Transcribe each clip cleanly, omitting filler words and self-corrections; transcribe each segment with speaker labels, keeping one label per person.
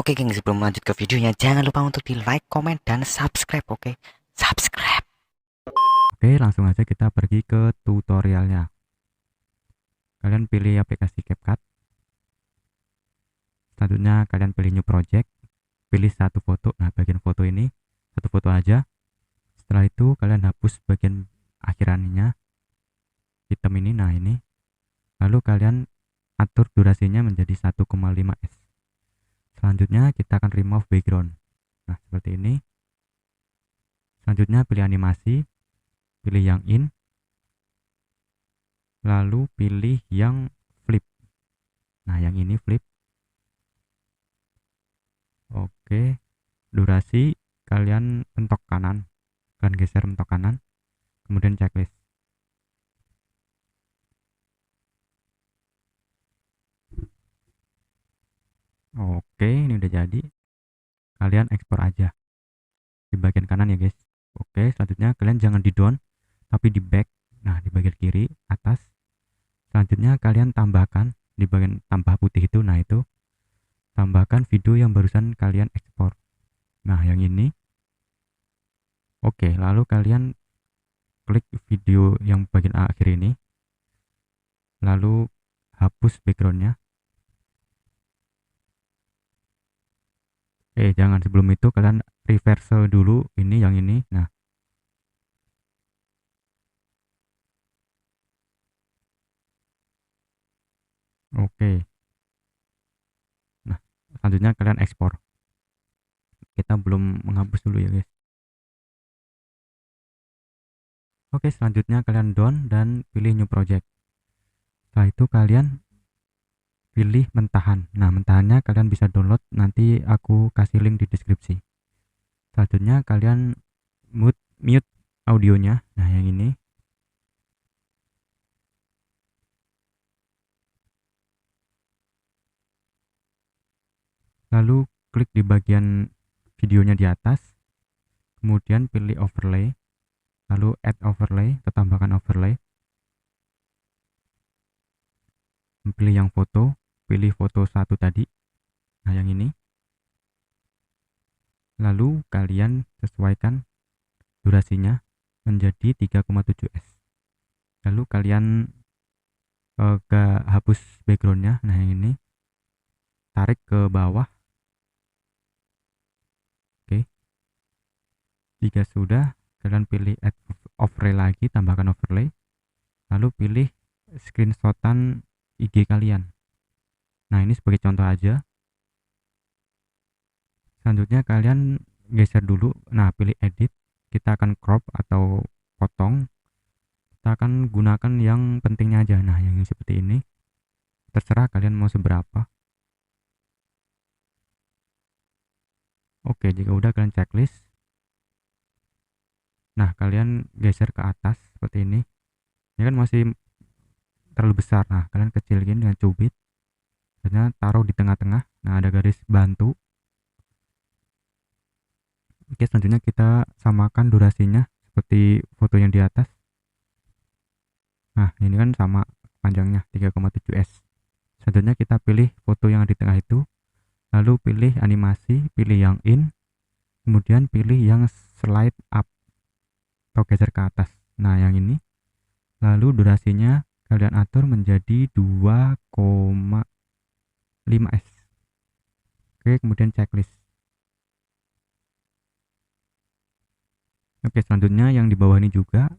Speaker 1: Oke geng, sebelum lanjut ke videonya, jangan lupa untuk di like, komen, dan subscribe, oke? Subscribe.
Speaker 2: Oke, langsung aja kita pergi ke tutorialnya. Kalian pilih aplikasi CapCut. Selanjutnya kalian pilih new project. Pilih satu foto. Nah, bagian foto ini satu foto aja. Setelah itu kalian hapus bagian akhirannya, hitam ini. Nah, ini. Lalu kalian atur durasinya menjadi 1,5 s. Selanjutnya kita akan remove background. Nah, seperti ini. Selanjutnya pilih animasi, pilih yang in, lalu pilih yang flip. Nah, yang ini flip. Oke, durasi kalian mentok kanan, kalian geser mentok kanan, kemudian checklist. Oke, ini udah jadi. Kalian ekspor aja di bagian kanan ya guys. Oke, selanjutnya kalian jangan di down tapi di back. Nah, di bagian kiri atas. Selanjutnya kalian tambahkan di bagian tambah putih itu. Nah, itu tambahkan video yang barusan kalian ekspor. Nah, yang ini. Oke, lalu kalian klik video yang bagian akhir ini, lalu hapus backgroundnya. Jangan, sebelum itu kalian reverse dulu ini yang ini. Nah, oke. Nah, selanjutnya kalian ekspor. Kita belum menghapus dulu ya guys. Oke, selanjutnya kalian down dan pilih new project. Setelah itu kalian pilih mentahan. Nah, mentahannya kalian bisa download, nanti aku kasih link di deskripsi. Selanjutnya kalian mute audionya. Nah, yang ini. Lalu klik di bagian videonya di atas, kemudian pilih overlay, lalu add overlay, tambahkan overlay, pilih yang foto, pilih foto satu tadi. Nah, yang ini. Lalu kalian sesuaikan durasinya menjadi 3,7 s. Lalu kalian ke hapus backgroundnya. Nah, yang ini tarik ke bawah. Oke, jika sudah, kalian pilih add overlay lagi, tambahkan overlay, lalu pilih screenshotan IG kalian. Nah, ini sebagai contoh aja. Selanjutnya kalian geser dulu. Nah, pilih edit, kita akan crop atau potong. Kita akan gunakan yang pentingnya aja. Nah, yang seperti ini terserah kalian mau seberapa. Oke, jika udah kalian checklist. Nah, kalian geser ke atas seperti ini. Ini kan masih terlalu besar. Nah, kalian kecilin dengan cubit. Selanjutnya taruh di tengah-tengah. Nah, ada garis bantu. Oke, selanjutnya kita samakan durasinya seperti foto yang di atas. Nah, ini kan sama panjangnya 3,7 s. Selanjutnya kita pilih foto yang di tengah itu. Lalu pilih animasi, pilih yang in. Kemudian pilih yang slide up atau geser ke atas. Nah, yang ini. Lalu durasinya kalian atur menjadi 2,5 s. Oke, kemudian checklist. Oke, selanjutnya yang di bawah ini juga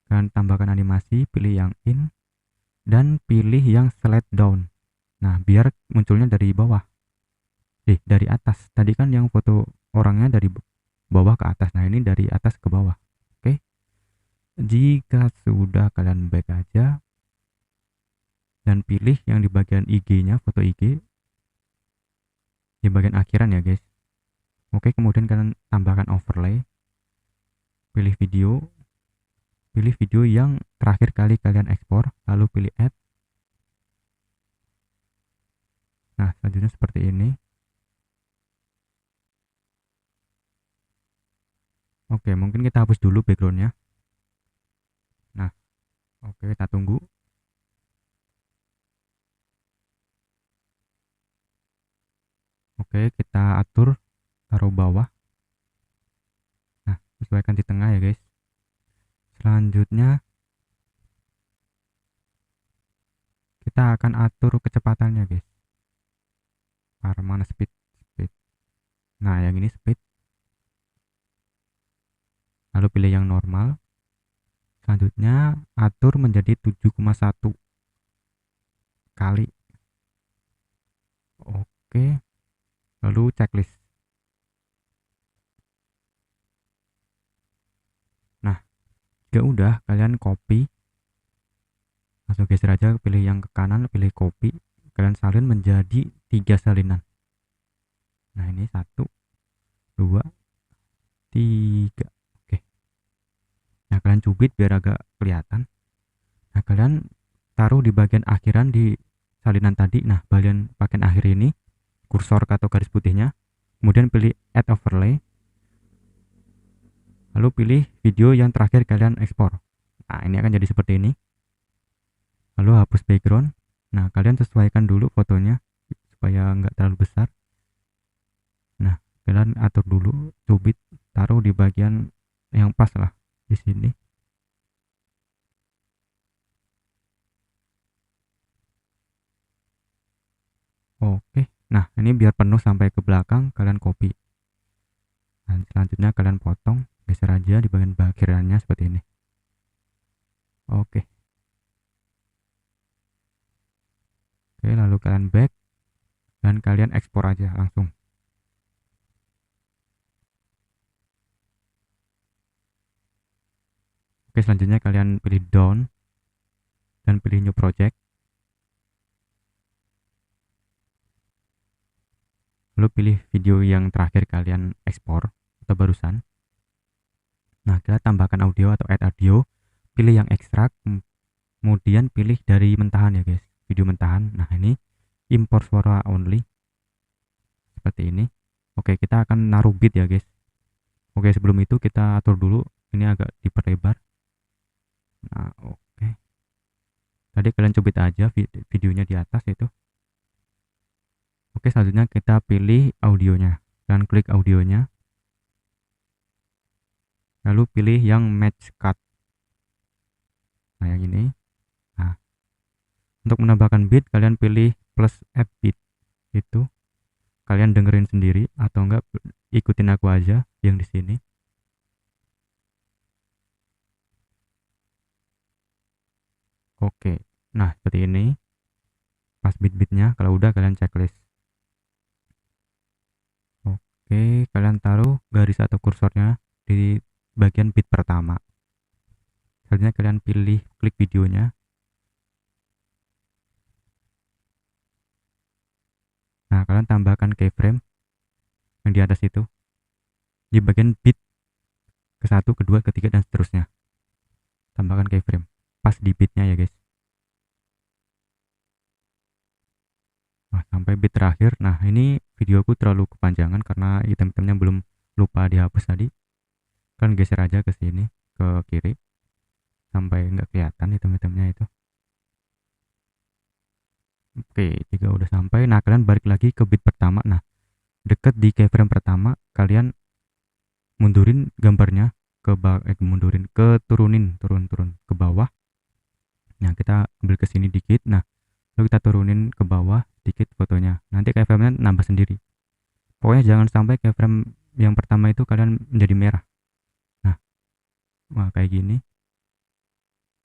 Speaker 2: kalian tambahkan animasi, pilih yang in dan pilih yang slide down. Nah, biar munculnya dari bawah. Dari atas. Tadi kan yang foto orangnya dari bawah ke atas. Nah, ini dari atas ke bawah. Oke. Jika sudah, kalian back aja dan pilih yang di bagian IG-nya, foto IG di bagian akhiran ya, guys. Oke, kemudian kalian tambahkan overlay. Pilih video yang terakhir kali kalian ekspor, lalu pilih add. Nah, selanjutnya seperti ini. Oke, mungkin kita hapus dulu backgroundnya. Nah, oke, kita tunggu. Oke, Oke, kita atur, taruh bawah. Nah, sesuaikan di tengah ya guys. Selanjutnya kita akan atur kecepatannya guys. Mana speed? Speed. Nah, yang ini speed. Lalu pilih yang normal. Selanjutnya atur menjadi 7,1 kali. Oke. Lalu checklist. Nah, jika udah, kalian copy. Langsung geser aja, pilih yang ke kanan, pilih copy. Kalian salin menjadi 3 salinan. Nah, ini 1, 2, 3. Oke. Nah, kalian cubit biar agak kelihatan. Nah, kalian taruh di bagian akhiran di salinan tadi. Nah, bagian akhir ini kursor atau garis putihnya. Kemudian pilih add overlay. Lalu pilih video yang terakhir kalian ekspor. Nah, ini akan jadi seperti ini. Lalu hapus background. Nah, kalian sesuaikan dulu fotonya supaya nggak terlalu besar. Nah, kalian atur dulu, cubit, taruh di bagian yang pas lah di sini. Oke. Nah, ini biar penuh sampai ke belakang, kalian copy. Nah, selanjutnya kalian potong, geser aja di bagian akhirannya seperti ini. Oke. Oke, lalu kalian back dan kalian ekspor aja langsung. Oke, selanjutnya kalian pilih down dan pilih new project. Lalu pilih video yang terakhir kalian ekspor atau barusan. Nah, kita tambahkan audio atau add audio, pilih yang ekstrak, kemudian pilih dari mentahan ya guys, video mentahan. Nah, ini import suara only seperti ini. Oke, kita akan naruh beat ya guys. Oke, sebelum itu kita atur dulu, ini agak diperlebar. Nah, oke. Tadi kalian cubit aja videonya di atas itu. Oke, selanjutnya kita pilih audionya dan klik audionya. Lalu pilih yang match cut. Nah, yang ini. Nah, untuk menambahkan beat kalian pilih plus add beat. Itu kalian dengerin sendiri atau enggak ikutin aku aja yang di sini. Oke. Nah, seperti ini. Pas beat-beatnya, kalau udah kalian checklist. Oke, kalian taruh garis atau kursornya di bagian beat pertama. Selanjutnya kalian pilih klik videonya. Nah, kalian tambahkan keyframe yang di atas itu di bagian beat ke satu, kedua, ketiga, dan seterusnya. Tambahkan keyframe pas di beatnya ya guys. Nah, sampai beat terakhir. Nah, ini videoku terlalu kepanjangan karena item-itemnya belum lupa dihapus tadi. Kalian geser aja ke sini, ke kiri, sampai nggak kelihatan item-itemnya itu. Oke, jika udah sampai, nah kalian balik lagi ke beat pertama. Nah, deket di keyframe pertama, kalian mundurin gambarnya ke turun ke bawah. Nah, kita ambil ke sini dikit. Nah, lalu kita turunin ke bawah dikit fotonya. Nanti keyframe-nya nambah sendiri. Pokoknya jangan sampai keyframe yang pertama itu kalian menjadi merah. Nah, kayak gini.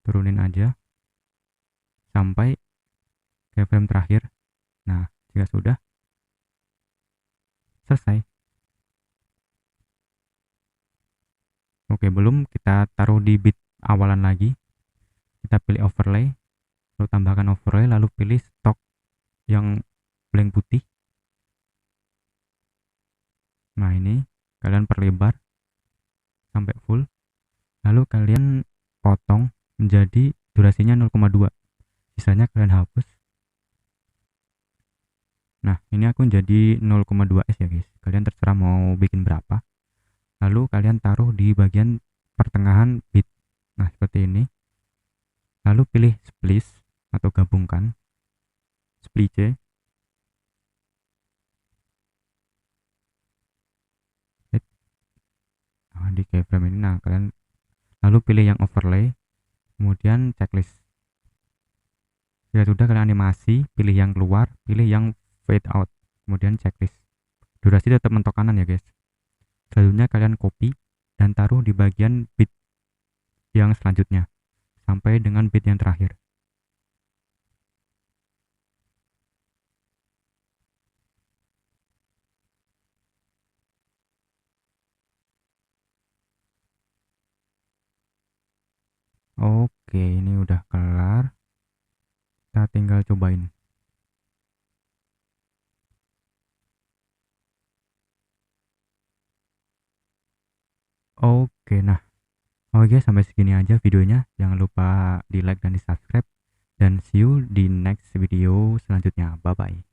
Speaker 2: Turunin aja sampai keyframe terakhir. Nah, jika sudah selesai. Oke, belum, kita taruh di bit awalan lagi. Kita pilih overlay, lalu tambahkan overlay, lalu pilih stok yang blank putih. Nah, ini kalian perlebar sampai full. Lalu kalian potong menjadi durasinya 0,2. Sisanya kalian hapus. Nah, ini aku jadi 0,2s ya guys. Kalian terserah mau bikin berapa. Lalu kalian taruh di bagian pertengahan bit. Nah, seperti ini. Lalu pilih splice atau gabungkan. Splice. di keyframe ini. Nah, kalian lalu pilih yang overlay, kemudian checklist. Ya sudah, kalian animasi, pilih yang keluar, pilih yang fade out, kemudian checklist. Durasi tetap mentok kanan ya guys. Selanjutnya kalian copy dan taruh di bagian bit yang selanjutnya sampai dengan bit yang terakhir. Oke, ini udah kelar. Kita tinggal cobain. Oke, nah. Oke, sampai segini aja videonya. Jangan lupa di like dan di subscribe. Dan see you di next video selanjutnya. Bye-bye.